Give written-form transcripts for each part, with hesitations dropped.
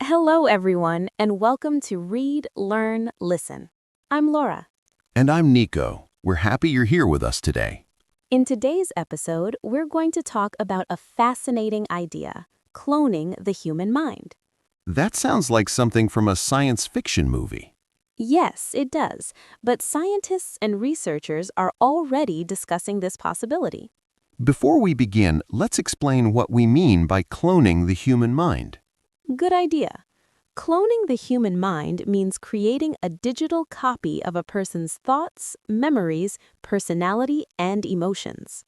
Hello, everyone, and welcome to Read, Learn, Listen. I'm Laura. And I'm Nico. We're happy you're here with us today. In today's episode, we're going to talk about a fascinating idea, cloning the human mind. That sounds like something from a science fiction movie. Yes, it does, but scientists and researchers are already discussing this possibility. Before we begin, let's explain what we mean by cloning the human mind. Good idea. Cloning the human mind means creating a digital copy of a person's thoughts, memories, personality, and emotions.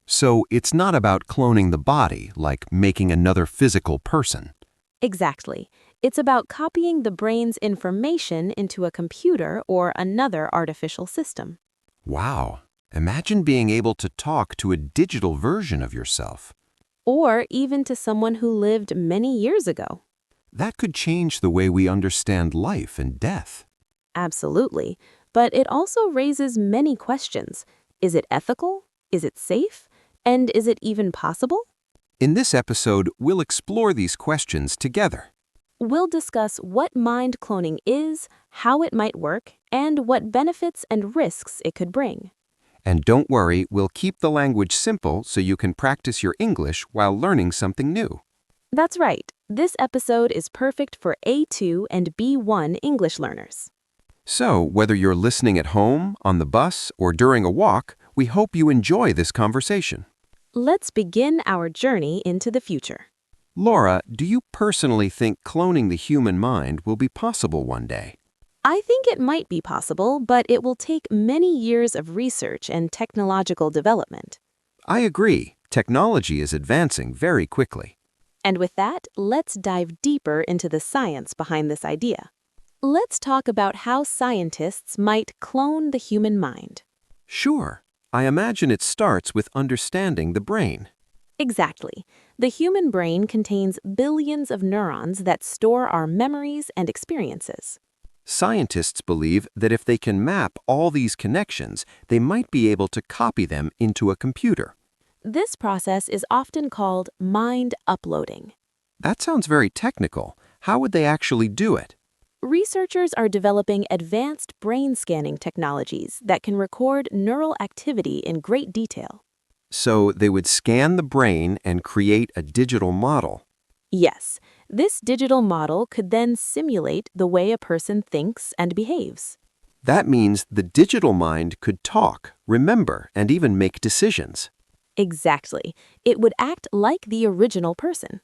So it's not about cloning the body, like making another physical person. Exactly. It's about copying the brain's information into a computer or another artificial system. Wow. Imagine being able to talk to a digital version of yourself. Or even to someone who lived many years ago. That could change the way we understand life and death. Absolutely. But it also raises many questions. Is it ethical? Is it safe? And is it even possible? In this episode, we'll explore these questions together. We'll discuss what mind cloning is, how it might work, and what benefits and risks it could bring. And don't worry, we'll keep the language simple so you can practice your English while learning something new. That's right. This episode is perfect for A2 and B1 English learners. So, whether you're listening at home, on the bus, or during a walk, we hope you enjoy this conversation. Let's begin our journey into the future. Laura, do you personally think cloning the human mind will be possible one day? I think it might be possible, but it will take many years of research and technological development. I agree. Technology is advancing very quickly. And with that, let's dive deeper into the science behind this idea. Let's talk about how scientists might clone the human mind. Sure. I imagine it starts with understanding the brain. Exactly. The human brain contains billions of neurons that store our memories and experiences. Scientists believe that if they can map all these connections, they might be able to copy them into a computer. This process is often called mind uploading. That sounds very technical. How would they actually do it? Researchers are developing advanced brain scanning technologies that can record neural activity in great detail. So they would scan the brain and create a digital model. Yes, this digital model could then simulate the way a person thinks and behaves. That means the digital mind could talk, remember, and even make decisions. Exactly. It would act like the original person.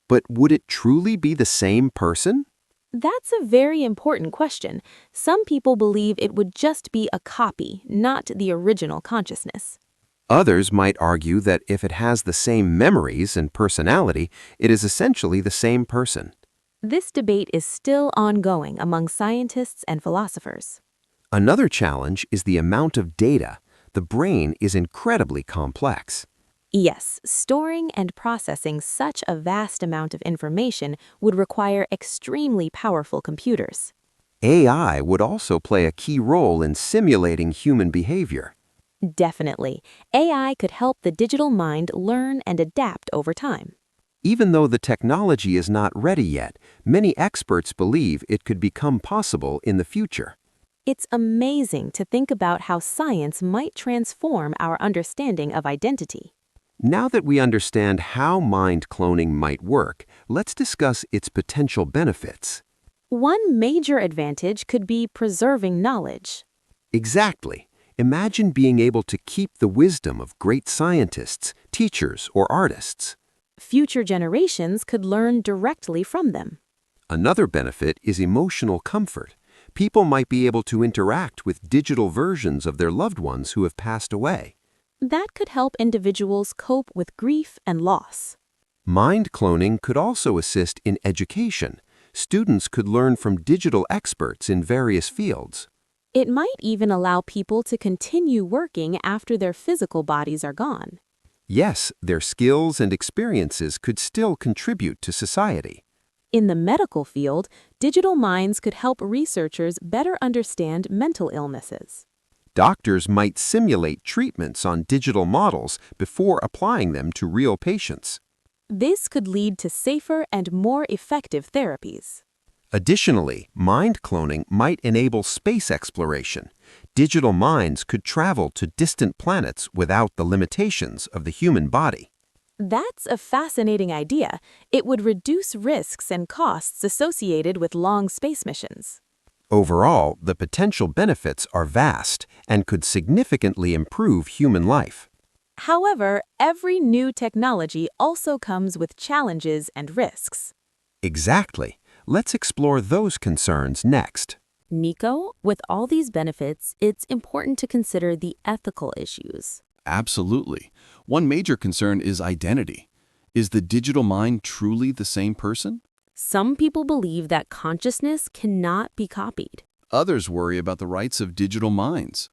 But would it truly be the same person? That's a very important question. Some people believe it would just be a copy, not the original consciousness. Others might argue that if it has the same memories and personality, it is essentially the same person. This debate is still ongoing among scientists and philosophers. Another challenge is the amount of data. The brain is incredibly complex. Yes, storing and processing such a vast amount of information would require extremely powerful computers. AI would also play a key role in simulating human behavior. Definitely. AI could help the digital mind learn and adapt over time. Even though the technology is not ready yet, many experts believe it could become possible in the future. It's amazing to think about how science might transform our understanding of identity. Now that we understand how mind cloning might work, let's discuss its potential benefits. One major advantage could be preserving knowledge. Exactly. Imagine being able to keep the wisdom of great scientists, teachers, or artists. Future generations could learn directly from them. Another benefit is emotional comfort. People might be able to interact with digital versions of their loved ones who have passed away. That could help individuals cope with grief and loss. Mind cloning could also assist in education. Students could learn from digital experts in various fields. It might even allow people to continue working after their physical bodies are gone. Yes, their skills and experiences could still contribute to society. In the medical field, digital minds could help researchers better understand mental illnesses. Doctors might simulate treatments on digital models before applying them to real patients. This could lead to safer and more effective therapies. Additionally, mind cloning might enable space exploration. Digital minds could travel to distant planets without the limitations of the human body. That's a fascinating idea. It would reduce risks and costs associated with long space missions. Overall, the potential benefits are vast and could significantly improve human life. However, every new technology also comes with challenges and risks. Exactly. Let's explore those concerns next. Nico, with all these benefits, it's important to consider the ethical issues. Absolutely. One major concern is identity. Is the digital mind truly the same person? Some people believe that consciousness cannot be copied. Others worry about the rights of digital minds.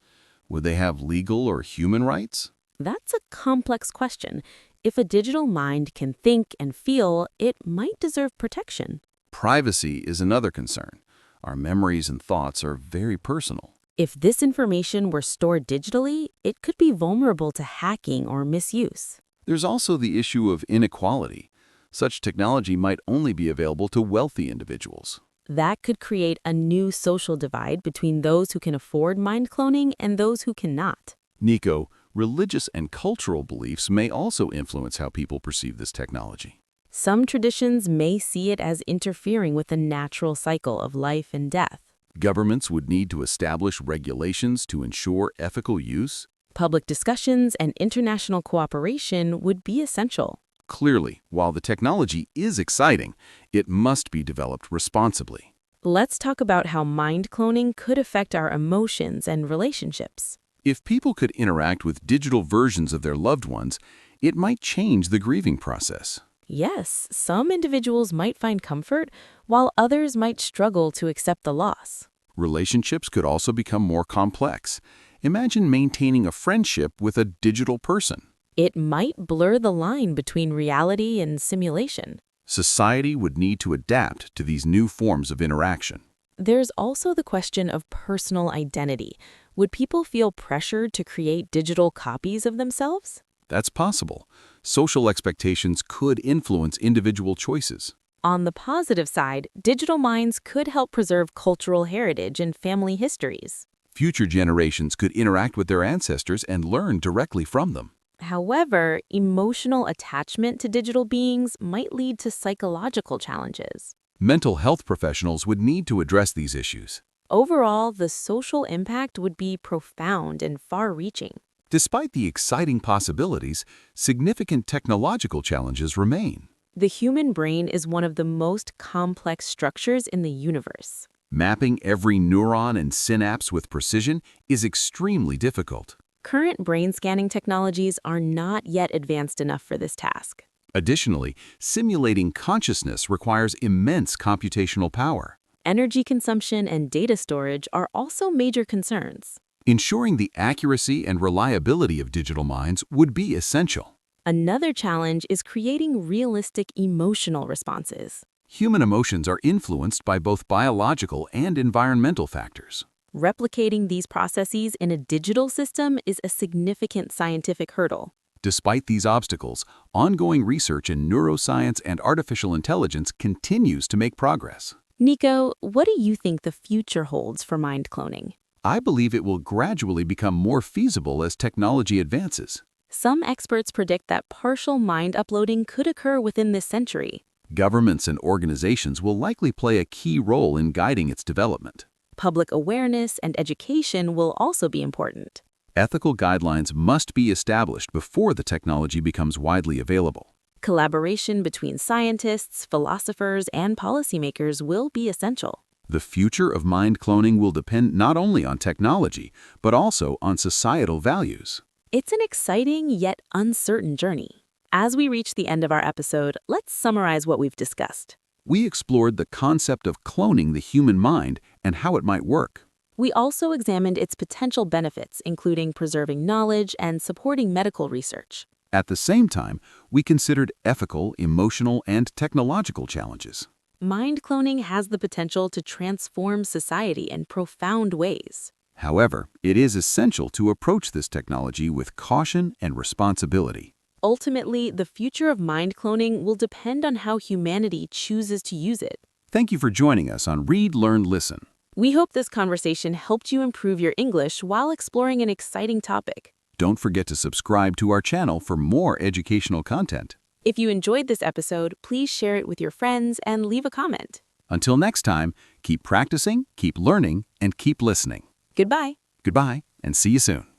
Would they have legal or human rights? That's a complex question. If a digital mind can think and feel, it might deserve protection. Privacy is another concern. Our memories and thoughts are very personal. If this information were stored digitally, it could be vulnerable to hacking or misuse. There's also the issue of inequality. Such technology might only be available to wealthy individuals. That could create a new social divide between those who can afford mind cloning and those who cannot. Nico, religious and cultural beliefs may also influence how people perceive this technology. Some traditions may see it as interfering with the natural cycle of life and death. Governments would need to establish regulations to ensure ethical use. Public discussions and international cooperation would be essential. Clearly, while the technology is exciting, it must be developed responsibly. Let's talk about how mind cloning could affect our emotions and relationships. If people could interact with digital versions of their loved ones, it might change the grieving process. Yes, some individuals might find comfort, while others might struggle to accept the loss. Relationships could also become more complex. Imagine maintaining a friendship with a digital person. It might blur the line between reality and simulation. Society would need to adapt to these new forms of interaction. There's also the question of personal identity. Would people feel pressured to create digital copies of themselves? That's possible. Social expectations could influence individual choices. On the positive side, digital minds could help preserve cultural heritage and family histories. Future generations could interact with their ancestors and learn directly from them. However, emotional attachment to digital beings might lead to psychological challenges. Mental health professionals would need to address these issues. Overall, the social impact would be profound and far-reaching. Despite the exciting possibilities, significant technological challenges remain. The human brain is one of the most complex structures in the universe. Mapping every neuron and synapse with precision is extremely difficult. Current brain scanning technologies are not yet advanced enough for this task. Additionally, simulating consciousness requires immense computational power. Energy consumption and data storage are also major concerns. Ensuring the accuracy and reliability of digital minds would be essential. Another challenge is creating realistic emotional responses. Human emotions are influenced by both biological and environmental factors. Replicating these processes in a digital system is a significant scientific hurdle. Despite these obstacles, ongoing research in neuroscience and artificial intelligence continues to make progress. Nico, what do you think the future holds for mind cloning? I believe it will gradually become more feasible as technology advances. Some experts predict that partial mind uploading could occur within this century. Governments and organizations will likely play a key role in guiding its development. Public awareness and education will also be important. Ethical guidelines must be established before the technology becomes widely available. Collaboration between scientists, philosophers, and policymakers will be essential. The future of mind cloning will depend not only on technology, but also on societal values. It's an exciting yet uncertain journey. As we reach the end of our episode, let's summarize what we've discussed. We explored the concept of cloning the human mind and how it might work. We also examined its potential benefits, including preserving knowledge and supporting medical research. At the same time, we considered ethical, emotional, and technological challenges. Mind cloning has the potential to transform society in profound ways. However, it is essential to approach this technology with caution and responsibility. Ultimately, the future of mind cloning will depend on how humanity chooses to use it. Thank you for joining us on Read, Learn, Listen. We hope this conversation helped you improve your English while exploring an exciting topic. Don't forget to subscribe to our channel for more educational content. If you enjoyed this episode, please share it with your friends and leave a comment. Until next time, keep practicing, keep learning, and keep listening. Goodbye. Goodbye, and see you soon.